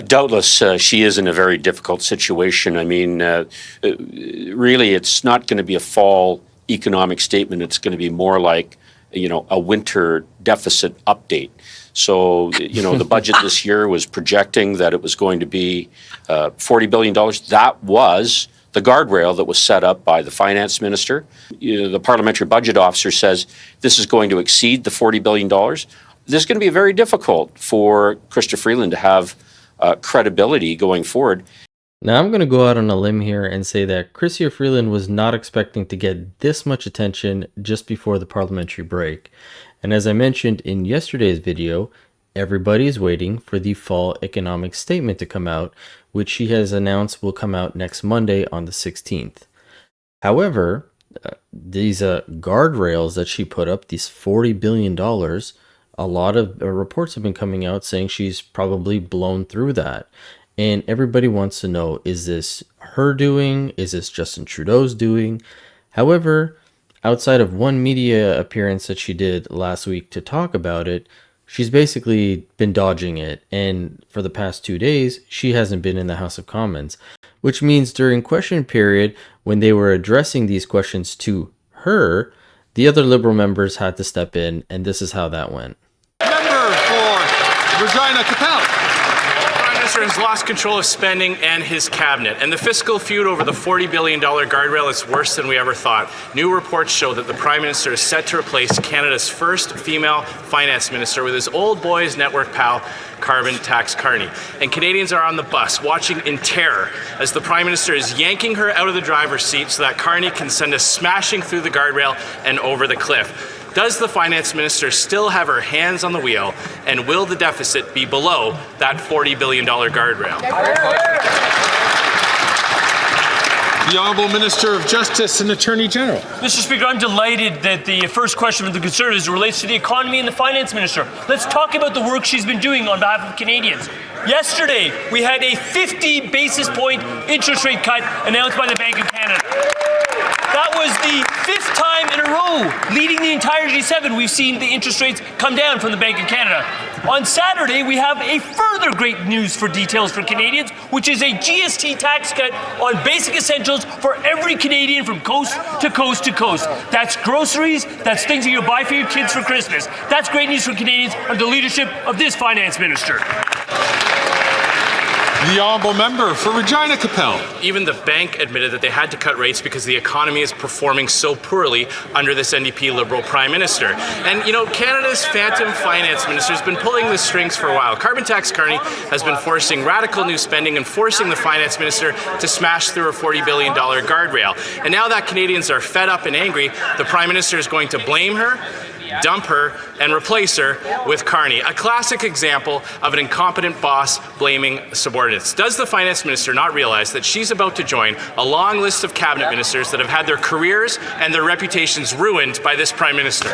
Doubtless, she is in a very difficult situation. I mean, really, it's not going to be a fall economic statement. It's going to be more like, a winter deficit update. So, the budget this year was projecting that it was going to be $40 billion. That was the guardrail that was set up by the finance minister. The parliamentary budget officer says this is going to exceed the $40 billion. This is going to be very difficult for Chrystia Freeland to have credibility going forward. Now I'm going to go out on a limb here and say that Chrystia Freeland was not expecting to get this much attention just before the parliamentary break. And as I mentioned in yesterday's video, everybody is waiting for the fall economic statement to come out, which she has announced will come out next Monday on the 16th. However, these guardrails that she put up, these $40 billion, a lot of reports have been coming out saying she's probably blown through that. And everybody wants to know, is this her doing? Is this Justin Trudeau's doing? However, outside of one media appearance that she did last week to talk about it, she's basically been dodging it. And for the past 2 days, she hasn't been in the House of Commons, which means during question period, when they were addressing these questions to her, the other Liberal members had to step in, and this is how that went. Member for Regina Capel. The Prime Minister has lost control of spending and his cabinet, and the fiscal feud over the $40 billion guardrail is worse than we ever thought. New reports show that the Prime Minister is set to replace Canada's first female finance minister with his old boys network pal, Carbon Tax Carney. And Canadians are on the bus watching in terror as the Prime Minister is yanking her out of the driver's seat so that Carney can send us smashing through the guardrail and over the cliff. Does the finance minister still have her hands on the wheel, and will the deficit be below that $40 billion guardrail? The Honourable Minister of Justice and Attorney General. Mr. Speaker, I'm delighted that the first question from the Conservatives relates to the economy and the finance minister. Let's talk about the work she's been doing on behalf of Canadians. Yesterday, we had a 50 basis point interest rate cut announced by the Bank of Canada. That was the 5th time in a row, leading the entire G7, we've seen the interest rates come down from the Bank of Canada. On Saturday, we have a further great news for details for Canadians, which is a GST tax cut on basic essentials for every Canadian from coast to coast to coast. That's groceries, that's things that you buy for your kids for Christmas. That's great news for Canadians under the leadership of this finance minister. The Honourable Member for Regina Capel. Even the bank admitted that they had to cut rates because the economy is performing so poorly under this NDP Liberal Prime Minister. And, Canada's phantom finance minister has been pulling the strings for a while. Carbon Tax Carney has been forcing radical new spending and forcing the finance minister to smash through a $40 billion guardrail. And now that Canadians are fed up and angry, the Prime Minister is going to blame her, dump her, and replace her with Carney. A classic example of an incompetent boss blaming subordinates. Does the finance minister not realize that she's about to join a long list of cabinet ministers that have had their careers and their reputations ruined by this Prime Minister?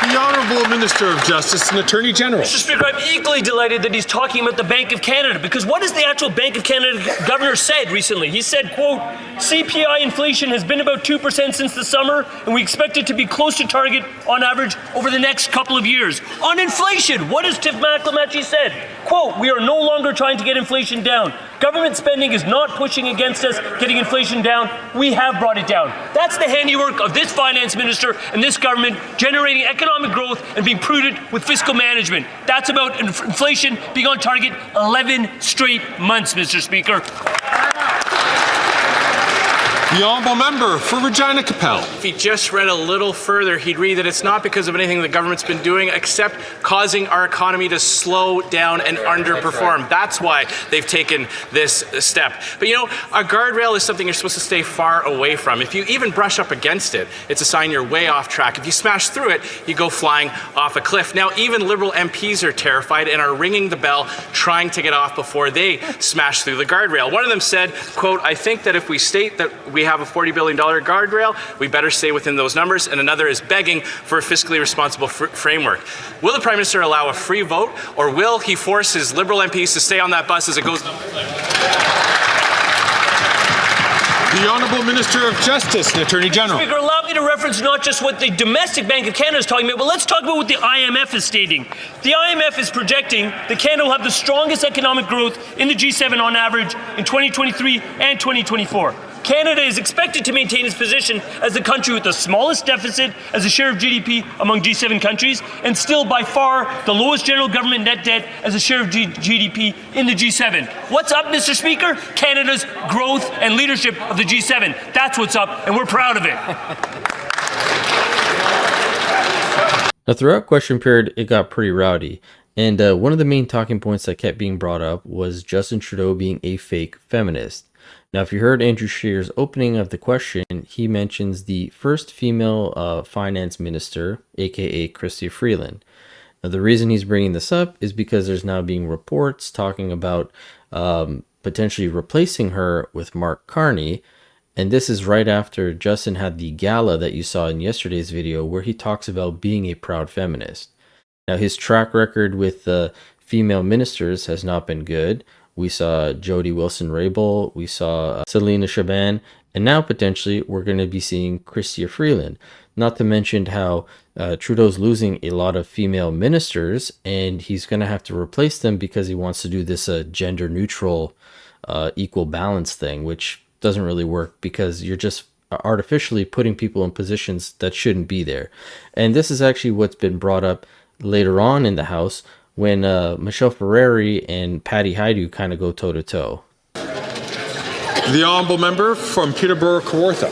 The Honourable Minister of Justice and Attorney General. Mr. Speaker, I'm equally delighted that he's talking about the Bank of Canada, because what has the actual Bank of Canada governor said recently? He said, quote, CPI inflation has been about 2% since the summer, and we expect it to be close to target on average over the next couple of years. On inflation, what has Tiff Macklem said? Quote, we are no longer trying to get inflation down. Government spending is not pushing against us getting inflation down. We have brought it down. That's the handiwork of this finance minister and this government, generating economic growth and being prudent with fiscal management. That's about inflation being on target 11 straight months, Mr. Speaker. The Honourable Member for Regina Capel. If he just read a little further, he'd read that it's not because of anything the government's been doing except causing our economy to slow down and underperform. That's why they've taken this step. But a guardrail is something you're supposed to stay far away from. If you even brush up against it, it's a sign you're way off track. If you smash through it, you go flying off a cliff. Now, even Liberal MPs are terrified and are ringing the bell, trying to get off before they smash through the guardrail. One of them said, quote, I think that if we state that we have a $40 billion guardrail, we better stay within those numbers. And another is begging for a fiscally responsible framework. Will the Prime Minister allow a free vote, or will he force his Liberal MPs to stay on that bus as it goes down the cliff? The Honourable Minister of Justice and Attorney General. Speaker, allow me to reference not just what the domestic Bank of Canada is talking about, but let's talk about what the IMF is stating. The IMF is projecting that Canada will have the strongest economic growth in the G7 on average in 2023 and 2024. Canada is expected to maintain its position as the country with the smallest deficit as a share of GDP among G7 countries, and still by far the lowest general government net debt as a share of GDP in the G7. What's up, Mr. Speaker? Canada's growth and leadership of the G7. That's what's up, and we're proud of it. Now, throughout question period, it got pretty rowdy. And one of the main talking points that kept being brought up was Justin Trudeau being a fake feminist. Now, if you heard Andrew Scheer's opening of the question, he mentions the first female finance minister, aka Chrystia Freeland. Now, the reason he's bringing this up is because there's now being reports talking about potentially replacing her with Mark Carney. And this is right after Justin had the gala that you saw in yesterday's video where he talks about being a proud feminist. Now, his track record with female ministers has not been good. We saw Jody Wilson-Raybould, we saw Selena Shaban, and now potentially we're going to be seeing Chrystia Freeland. Not to mention how Trudeau's losing a lot of female ministers, and he's going to have to replace them because he wants to do this gender-neutral equal balance thing, which doesn't really work because you're just artificially putting people in positions that shouldn't be there. And this is actually what's been brought up later on in the House, when Michelle Ferreri and Patty Hajdu kind of go toe-to-toe. The Honourable Member from Peterborough-Kawartha.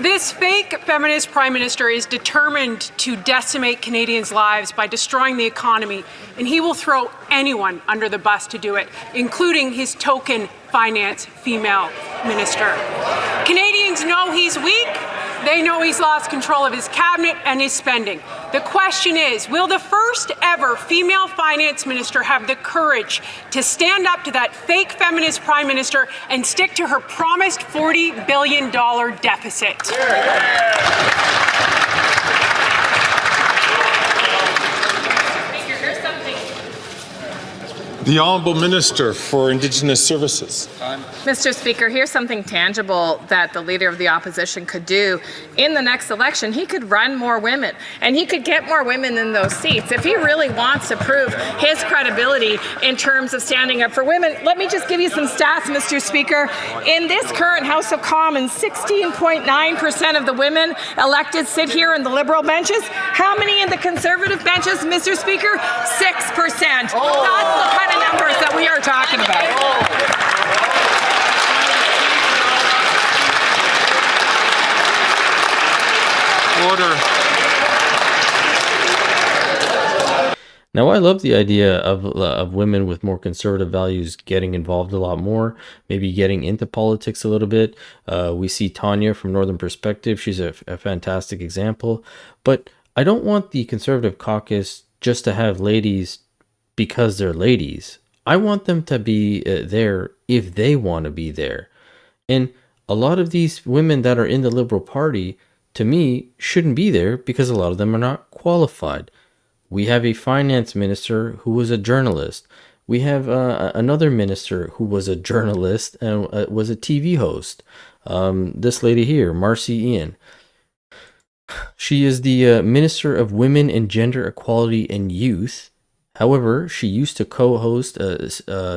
This fake feminist Prime Minister is determined to decimate Canadians' lives by destroying the economy, and he will throw anyone under the bus to do it, including his token finance female minister. Canadians know he's weak. They know he's lost control of his cabinet and his spending. The question is, will the first ever female finance minister have the courage to stand up to that fake feminist prime minister and stick to her promised $40 billion deficit? The Honourable Minister for Indigenous Services. Mr. Speaker, here's something tangible that the Leader of the Opposition could do. In the next election, he could run more women, and he could get more women in those seats. If he really wants to prove his credibility in terms of standing up for women, let me just give you some stats, Mr. Speaker. In this current House of Commons, 16.9% of the women elected sit here in the Liberal benches. How many in the Conservative benches, Mr. Speaker? 6%. That's the kind of numbers that we are talking about. Order. Now, I love the idea of women with more conservative values getting involved a lot more, maybe getting into politics a little bit. We see Tanya from Northern Perspective. She's a fantastic example. But I don't want the Conservative caucus just to have ladies because they're ladies. I want them to be there if they want to be there. And a lot of these women that are in the Liberal Party, to me, shouldn't be there because a lot of them are not qualified. We have a finance minister who was a journalist. We have another minister who was a journalist and was a TV host. This lady here, Marcy Ian. She is the Minister of Women and Gender Equality and Youth. However, she used to co-host a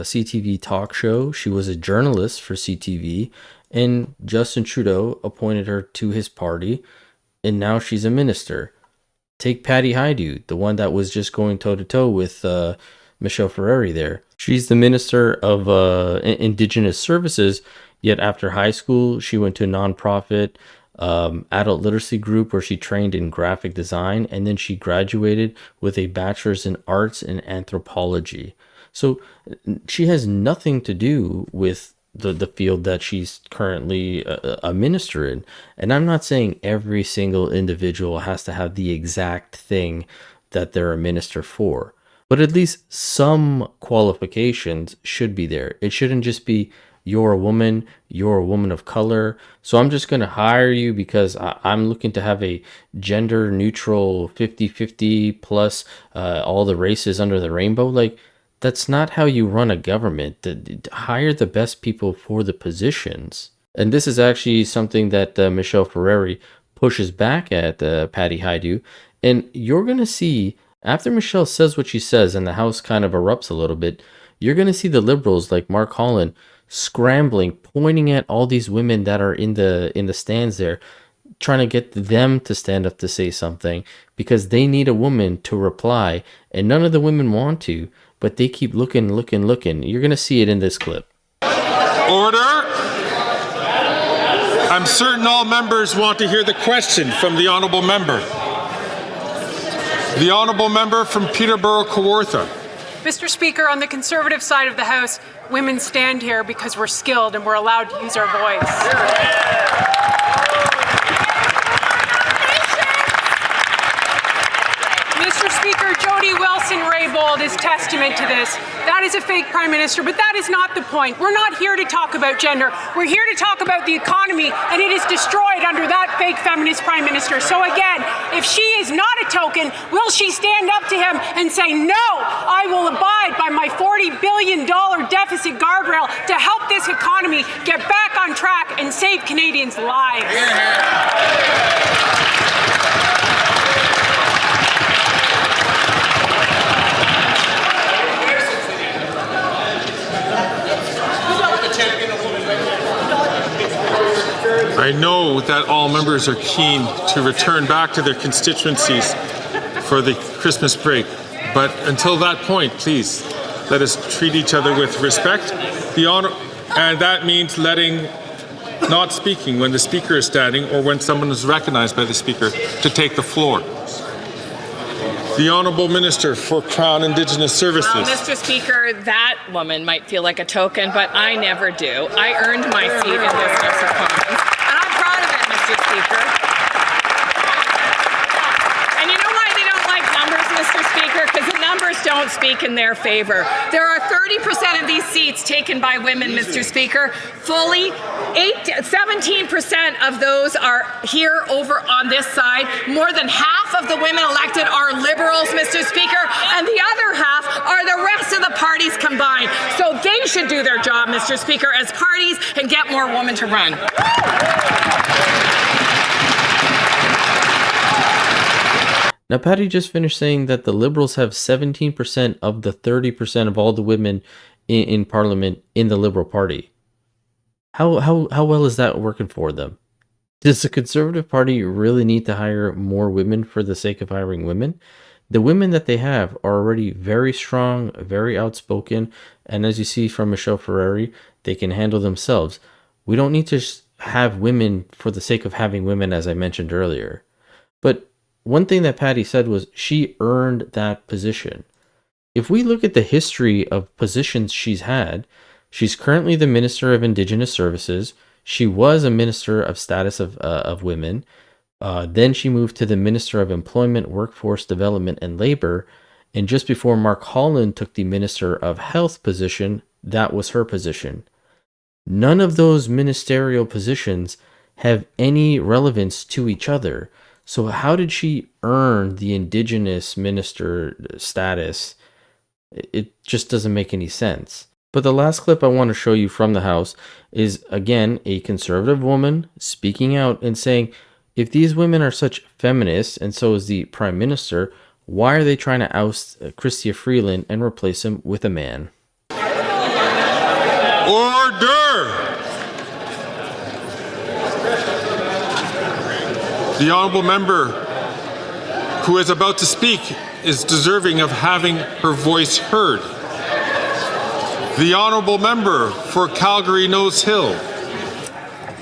CTV talk show. She was a journalist for CTV, and Justin Trudeau appointed her to his party, and now she's a minister. Take Patty Hajdu, the one that was just going toe-to-toe with Michelle Ferreri there. She's the Minister of Indigenous Services, yet after high school, she went to a nonprofit adult literacy group where she trained in graphic design, and then she graduated with a bachelor's in arts and anthropology. So she has nothing to do with the field that she's currently a minister in. And I'm not saying every single individual has to have the exact thing that they're a minister for, but at least some qualifications should be there. It shouldn't just be you're a woman of color, so I'm just going to hire you because I'm looking to have a gender neutral 50-50 plus all the races under the rainbow. Like, that's not how you run a government. Hire the best people for the positions. And this is actually something that Michelle Ferreri pushes back at Patty Hajdu. And you're going to see, after Michelle says what she says and the House kind of erupts a little bit, you're going to see the Liberals like Mark Holland scrambling, pointing at all these women that are in the stands there, trying to get them to stand up to say something because they need a woman to reply. And none of the women want to, but they keep looking. You're going to see it in this clip. Order. I'm certain all members want to hear the question from the honourable member. The honourable member from Peterborough Kawartha. Mr. Speaker, on the Conservative side of the House, women stand here because we're skilled and we're allowed to use our voice. Mr. Speaker, Jody Wilson-Raybould is testament to this. That is a fake Prime Minister, but that is not the point. We're not here to talk about gender. We're here to talk about the economy, and it is destroyed under that fake feminist Prime Minister. So again, if she is not a token, will she stand up to him and say, no, I will abide by my $40 billion deficit guardrail to help this economy get back on track and save Canadians' lives? I know that all members are keen to return back to their constituencies for the Christmas break, but until that point, please, let us treat each other with respect. And that means not speaking when the speaker is standing or when someone is recognized by the speaker to take the floor. The Honourable Minister for Crown Indigenous Services. Well, Mr. Speaker, that woman might feel like a token, but I never do. I earned my seat in this House of Commons, and I'm proud of it, Mr. Speaker. And you know why they don't like numbers, Mr. Speaker? Because the numbers don't speak in their favor. There are 30% of these seats taken by women, Mr. Speaker. Fully 17% of those are here over on this side. More than half of the women elected are Liberals, Mr. Speaker, and the other half are the rest of the parties combined. So they should do their job, Mr. Speaker, as parties and get more women to run. Now, Patty just finished saying that the Liberals have 17% of the 30% of all the women in Parliament in the Liberal Party. How well is that working for them? Does the Conservative Party really need to hire more women for the sake of hiring women? The women that they have are already very strong, very outspoken, and as you see from Michelle Ferreri, they can handle themselves. We don't need to have women for the sake of having women, as I mentioned earlier. But one thing that Patty said was she earned that position. If we look at the history of positions she's had, she's currently the Minister of Indigenous Services. She was a Minister of Status of Women. Then she moved to the Minister of Employment, Workforce Development, and Labor. And just before Mark Holland took the Minister of Health position, that was her position. None of those ministerial positions have any relevance to each other. So how did she earn the Indigenous Minister status? It just doesn't make any sense. But the last clip I want to show you from the House is, again, a conservative woman speaking out and saying, if these women are such feminists, and so is the Prime Minister, why are they trying to oust Chrystia Freeland and replace him with a man? Order! The honourable member who is about to speak is deserving of having her voice heard. The honourable member for Calgary Nose Hill.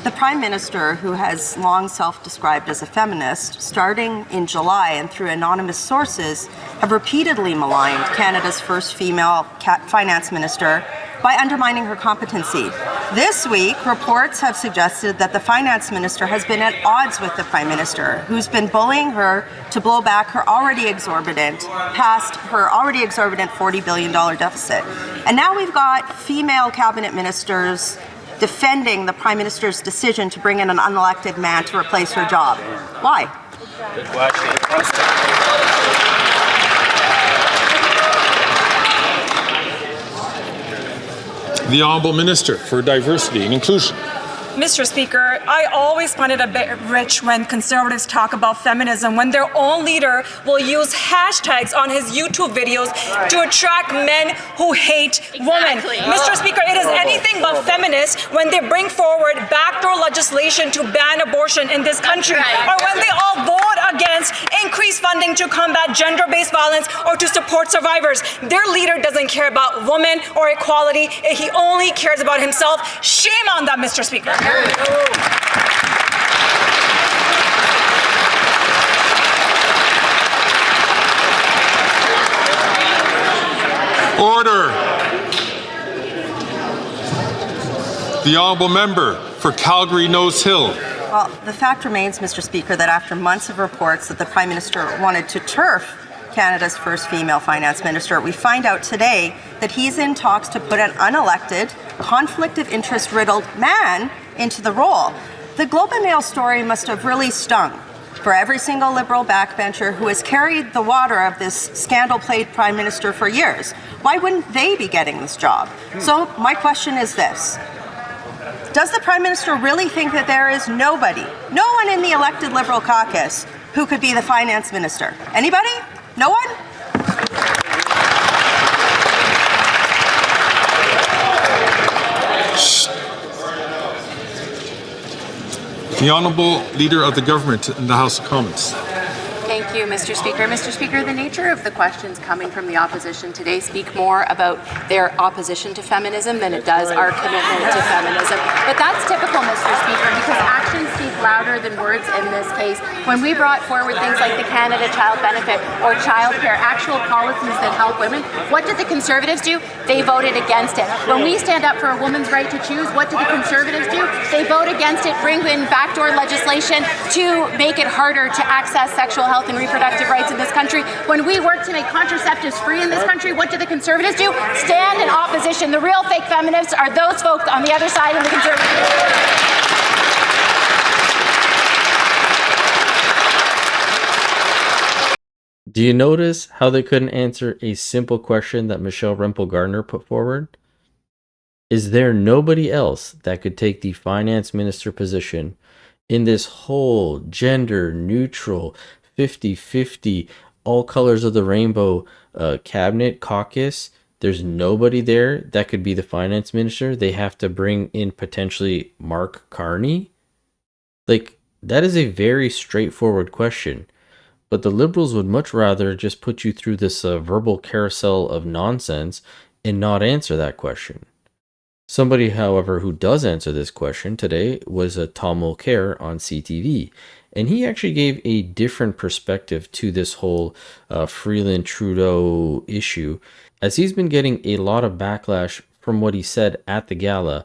The Prime Minister, who has long self-described as a feminist, starting in July and through anonymous sources, have repeatedly maligned Canada's first female finance minister by undermining her competency. This week, reports have suggested that the finance minister has been at odds with the Prime Minister, who's been bullying her to blow back her already exorbitant $40 billion deficit. And now we've got female cabinet ministers defending the Prime Minister's decision to bring in an unelected man to replace her job. Why? Good question. The Honourable Minister for Diversity and Inclusion. Mr. Speaker, I always find it a bit rich when conservatives talk about feminism, when their own leader will use hashtags on his YouTube videos to attract men who hate women. Mr. Speaker, it is anything but feminist when they bring forward backdoor legislation to ban abortion in this country, or when they all vote against increased funding to combat gender-based violence or to support survivors. Their leader doesn't care about women or equality. He only cares about himself. Shame on that, Mr. Speaker. Order. The honourable member for Calgary Nose Hill. Well, the fact remains, Mr. Speaker, that after months of reports that the Prime Minister wanted to turf Canada's first female finance minister, we find out today that he's in talks to put an unelected, conflict of interest riddled man into the role. The Globe and Mail story must have really stung for every single Liberal backbencher who has carried the water of this scandal-plagued Prime Minister for years. Why wouldn't they be getting this job? So my question is this. Does the Prime Minister really think that there is nobody, no one in the elected Liberal caucus who could be the finance minister? Anybody? No one? The Honourable Leader of the Government in the House of Commons. Thank you, Mr. Speaker. Mr. Speaker, the nature of the questions coming from the opposition today speak more about their opposition to feminism than it does our commitment to feminism. But that's typical, Mr. Speaker, because actions speak louder than words in this case. When we brought forward things like the Canada Child Benefit or childcare, actual policies that help women, what did the Conservatives do? They voted against it. When we stand up for a woman's right to choose, what do the Conservatives do? They vote against it, bring in backdoor legislation to make it harder to access sexual health and reproductive rights in this country. When we work to make contraceptives free in this country, what do the Conservatives do? Stand in opposition. The real fake feminists are those folks on the other side of the Conservatives. Do you notice how they couldn't answer a simple question that Michelle Rempel-Gardner put forward? Is there nobody else that could take the finance minister position in this whole gender-neutral 50-50, all colors of the rainbow cabinet caucus? There's nobody there that could be the finance minister. They have to bring in potentially Mark Carney. Like, that is a very straightforward question. But the Liberals would much rather just put you through this verbal carousel of nonsense and not answer that question. Somebody, however, who does answer this question today was Tom Mulcair on CTV. And he actually gave a different perspective to this whole Freeland Trudeau issue, as he's been getting a lot of backlash from what he said at the gala,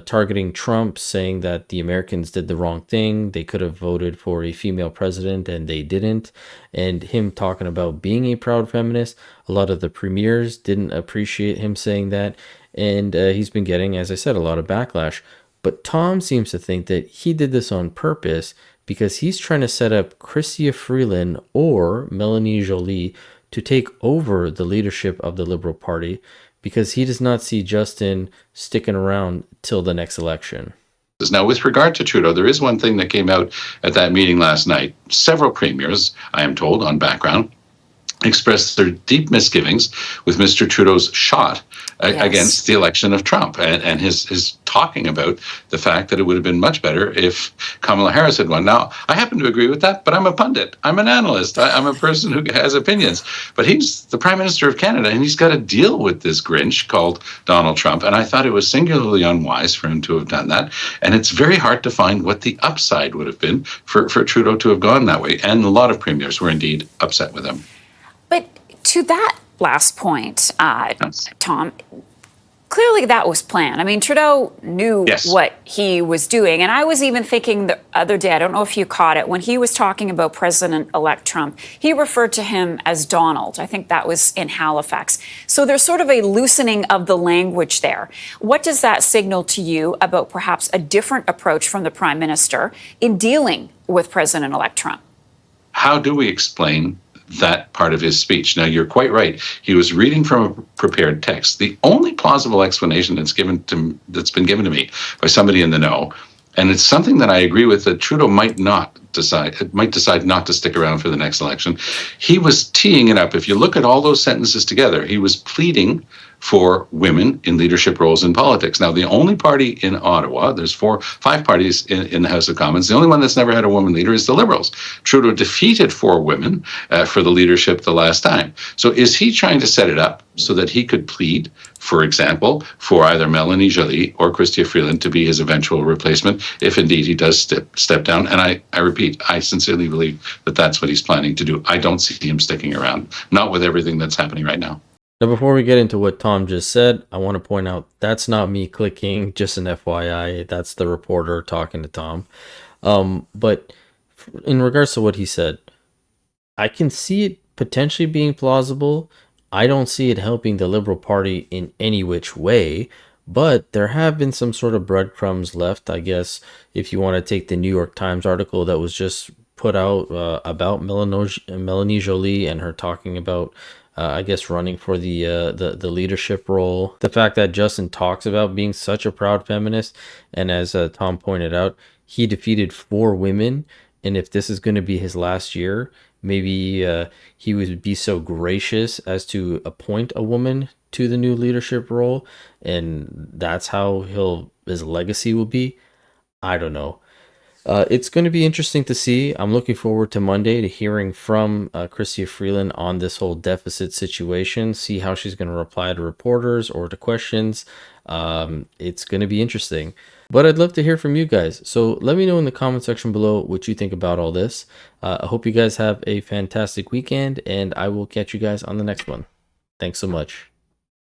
targeting Trump, saying that the Americans did the wrong thing. They could have voted for a female president and they didn't. And him talking about being a proud feminist. A lot of the premiers didn't appreciate him saying that. And he's been getting, as I said, a lot of backlash. But Tom seems to think that he did this on purpose because he's trying to set up Chrystia Freeland or Melanie Joly to take over the leadership of the Liberal Party, because he does not see Justin sticking around till the next election. Now, with regard to Trudeau, there is one thing that came out at that meeting last night. Several premiers, I am told, on background, expressed their deep misgivings with Mr. Trudeau's shot against the election of Trump, and his talking about the fact that it would have been much better if Kamala Harris had won. Now, I happen to agree with that, but I'm a pundit. I'm an analyst. I'm a person who has opinions. But he's the Prime Minister of Canada, and he's got to deal with this Grinch called Donald Trump. And I thought it was singularly unwise for him to have done that. And it's very hard to find what the upside would have been for Trudeau to have gone that way. And a lot of premiers were indeed upset with him. But to that last point, Tom, clearly that was planned. I mean, Trudeau knew what he was doing. And I was even thinking the other day, I don't know if you caught it, when he was talking about President-elect Trump, he referred to him as Donald. I think that was in Halifax. So there's sort of a loosening of the language there. What does that signal to you about perhaps a different approach from the Prime Minister in dealing with President-elect Trump? How do we explain that part of his speech? Now, you're quite right. He was reading from a prepared text. The only plausible explanation that's been given to me by somebody in the know And it's something that I agree with, that Trudeau might decide not to stick around for the next election. He was teeing it up. If you look at all those sentences together, he was pleading for women in leadership roles in politics. Now, the only party in Ottawa, there's 5 parties in the House of Commons, the only one that's never had a woman leader is the Liberals. Trudeau defeated 4 women for the leadership the last time. So is he trying to set it up so that he could plead, for example, for either Mélanie Joly or Chrystia Freeland to be his eventual replacement, if indeed he does step down? And I repeat, I sincerely believe that that's what he's planning to do. I don't see him sticking around, not with everything that's happening right now. Now, before we get into what Tom just said, I want to point out that's not me clicking, just an FYI. That's the reporter talking to Tom. But in regards to what he said, I can see it potentially being plausible. I don't see it helping the Liberal Party in any which way, but there have been some sort of breadcrumbs left, I guess, if you want to take the New York Times article that was just put out about Mélanie Joly and her talking about I guess running for the leadership role. The fact that Justin talks about being such a proud feminist, and as Tom pointed out, he defeated 4 women, and if this is going to be his last year, maybe he would be so gracious as to appoint a woman to the new leadership role, and that's how his legacy will be. I don't know. It's going to be interesting to see. I'm looking forward to Monday to hearing from Chrystia Freeland on this whole deficit situation, see how she's going to reply to reporters or to questions. It's going to be interesting. But I'd love to hear from you guys. So let me know in the comment section below what you think about all this. I hope you guys have a fantastic weekend, and I will catch you guys on the next one. Thanks so much.